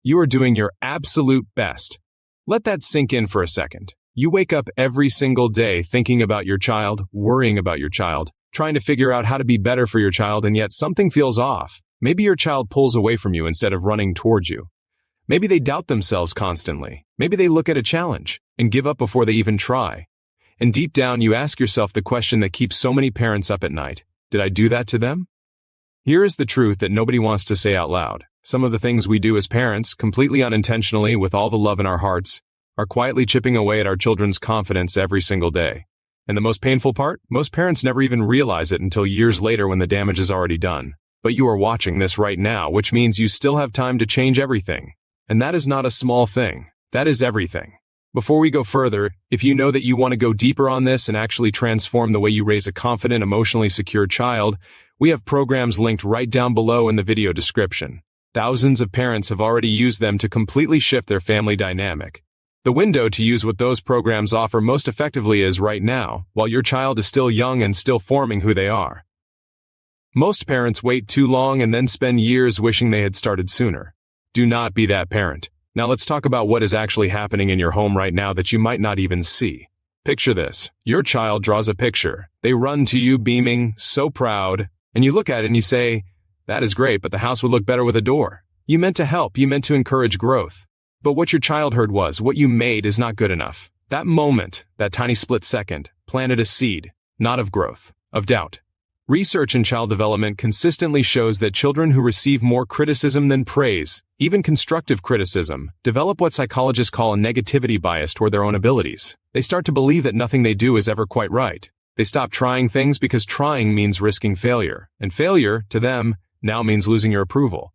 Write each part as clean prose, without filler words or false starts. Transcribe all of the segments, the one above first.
You are doing your absolute best. Let that sink in for a second. You wake up every single day thinking about your child, worrying about your child, trying to figure out how to be better for your child, and yet something feels off. Maybe your child pulls away from you instead of running towards you. Maybe they doubt themselves constantly. Maybe they look at a challenge and give up before they even try. And deep down, you ask yourself the question that keeps so many parents up at night. Did I do that to them? Here is the truth that nobody wants to say out loud. Some of the things we do as parents, completely unintentionally with all the love in our hearts, are quietly chipping away at our children's confidence every single day. And the most painful part? Most parents never even realize it until years later when the damage is already done. But you are watching this right now, which means you still have time to change everything. And that is not a small thing. That is everything. Before we go further, if you know that you want to go deeper on this and actually transform the way you raise a confident, emotionally secure child, we have programs linked right down below in the video description. Thousands of parents have already used them to completely shift their family dynamic. The window to use what those programs offer most effectively is right now, while your child is still young and still forming who they are. Most parents wait too long and then spend years wishing they had started sooner. Do not be that parent. Now let's talk about what is actually happening in your home right now that you might not even see. Picture this. Your child draws a picture. They run to you beaming, so proud, and you look at it and you say, "That is great, but the house would look better with a door." You meant to help, you meant to encourage growth. But what your child heard was, what you made is not good enough. That moment, that tiny split second, planted a seed, not of growth, of doubt. Research in child development consistently shows that children who receive more criticism than praise, even constructive criticism, develop what psychologists call a negativity bias toward their own abilities. They start to believe that nothing they do is ever quite right. They stop trying things because trying means risking failure, and failure, to them, now means losing your approval.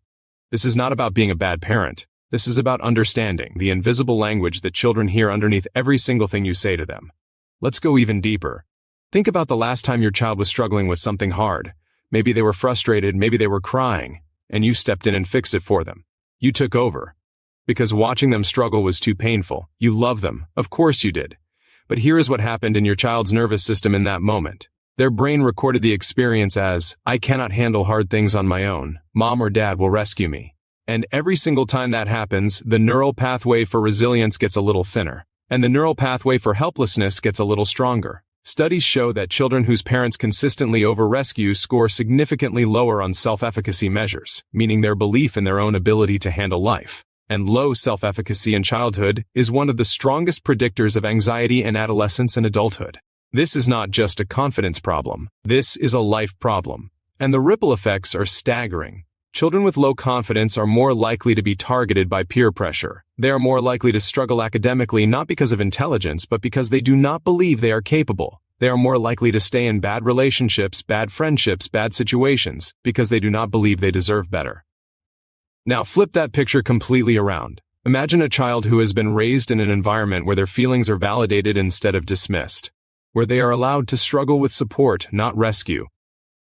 This is not about being a bad parent. This is about understanding the invisible language that children hear underneath every single thing you say to them. Let's go even deeper. Think about the last time your child was struggling with something hard. Maybe they were frustrated, maybe they were crying, and you stepped in and fixed it for them. You took over. Because watching them struggle was too painful. You love them. Of course you did. But here is what happened in your child's nervous system in that moment. Their brain recorded the experience as, "I cannot handle hard things on my own. Mom or dad will rescue me." And every single time that happens, the neural pathway for resilience gets a little thinner, and the neural pathway for helplessness gets a little stronger. Studies show that children whose parents consistently over-rescue score significantly lower on self-efficacy measures, meaning their belief in their own ability to handle life. And low self-efficacy in childhood is one of the strongest predictors of anxiety in adolescence and adulthood. This is not just a confidence problem. This is a life problem. And the ripple effects are staggering. Children with low confidence are more likely to be targeted by peer pressure. They are more likely to struggle academically not because of intelligence, but because they do not believe they are capable. They are more likely to stay in bad relationships, bad friendships, bad situations, because they do not believe they deserve better. Now flip that picture completely around. Imagine a child who has been raised in an environment where their feelings are validated instead of dismissed, where they are allowed to struggle with support, not rescue,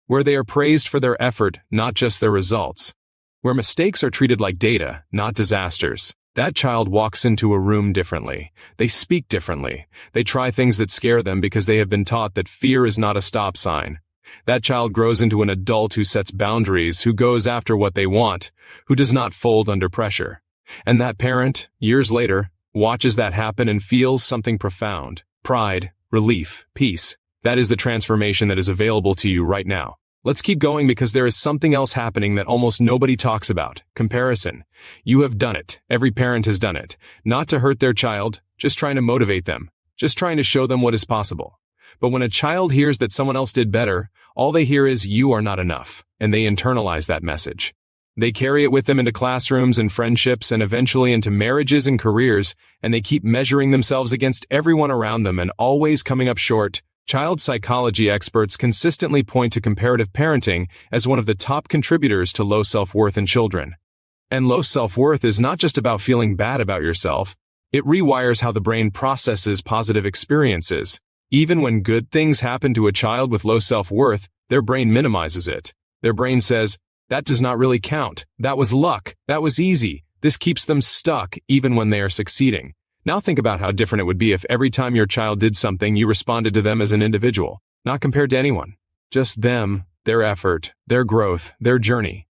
where they are praised for their effort, not just their results, where mistakes are treated like data, not disasters. That child walks into a room differently. They speak differently. They try things that scare them because they have been taught that fear is not a stop sign. That child grows into an adult who sets boundaries, who goes after what they want, who does not fold under pressure. And that parent, years later, watches that happen and feels something profound: pride, relief, peace. That is the transformation that is available to you right now. Let's keep going because there is something else happening that almost nobody talks about: comparison. You have done it. Every parent has done it. Not to hurt their child, just trying to motivate them, just trying to show them what is possible. But when a child hears that someone else did better, all they hear is, "You are not enough," and they internalize that message. They carry it with them into classrooms and friendships and eventually into marriages and careers, and they keep measuring themselves against everyone around them and always coming up short. Child psychology experts consistently point to comparative parenting as one of the top contributors to low self-worth in children. And low self-worth is not just about feeling bad about yourself. It rewires how the brain processes positive experiences. Even when good things happen to a child with low self-worth, their brain minimizes it. Their brain says, "That does not really count. That was luck. That was easy." This keeps them stuck even when they are succeeding. Now think about how different it would be if every time your child did something, you responded to them as an individual, not compared to anyone. Just them, their effort, their growth, their journey.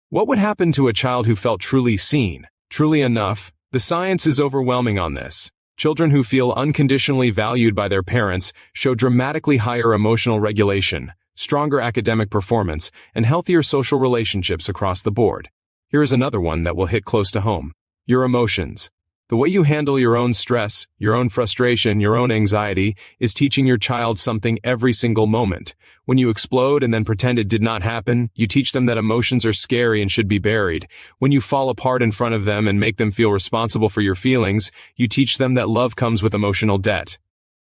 What would happen to a child who felt truly seen? Truly enough, the science is overwhelming on this. Children who feel unconditionally valued by their parents show dramatically higher emotional regulation, stronger academic performance, and healthier social relationships across the board. Here is another one that will hit close to home. Your emotions. The way you handle your own stress, your own frustration, your own anxiety is teaching your child something every single moment. When you explode and then pretend it did not happen, you teach them that emotions are scary and should be buried. When you fall apart in front of them and make them feel responsible for your feelings, you teach them that love comes with emotional debt.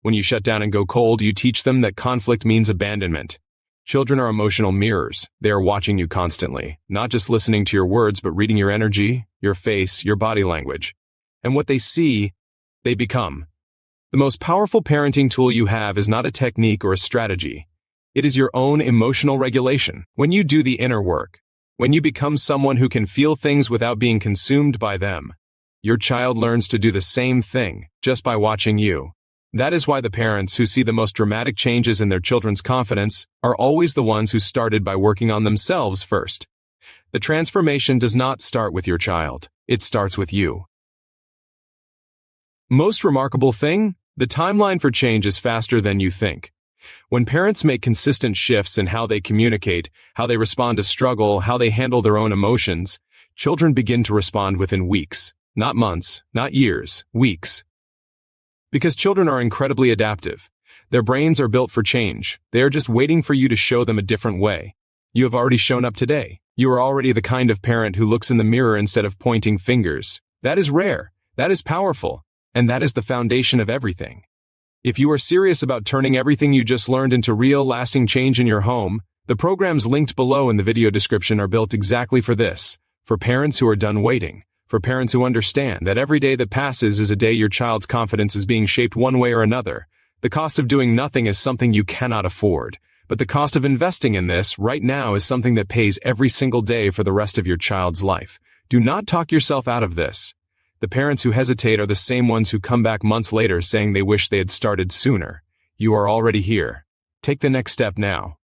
When you shut down and go cold, you teach them that conflict means abandonment. Children are emotional mirrors. They are watching you constantly, not just listening to your words, but reading your energy, your face, your body language. And what they see, they become. The most powerful parenting tool you have is not a technique or a strategy. It is your own emotional regulation. When you do the inner work, when you become someone who can feel things without being consumed by them, your child learns to do the same thing just by watching you. That is why the parents who see the most dramatic changes in their children's confidence are always the ones who started by working on themselves first. The transformation does not start with your child. It starts with you. Most remarkable thing, the timeline for change is faster than you think. When parents make consistent shifts in how they communicate, how they respond to struggle, how they handle their own emotions, children begin to respond within weeks, not months, not years, weeks. Because children are incredibly adaptive. Their brains are built for change. They are just waiting for you to show them a different way. You have already shown up today. You are already the kind of parent who looks in the mirror instead of pointing fingers. That is rare. That is powerful. And that is the foundation of everything. If you are serious about turning everything you just learned into real, lasting change in your home, the programs linked below in the video description are built exactly for this. For parents who are done waiting. For parents who understand that every day that passes is a day your child's confidence is being shaped one way or another. The cost of doing nothing is something you cannot afford. But the cost of investing in this right now is something that pays every single day for the rest of your child's life. Do not talk yourself out of this. The parents who hesitate are the same ones who come back months later saying they wish they had started sooner. You are already here. Take the next step now.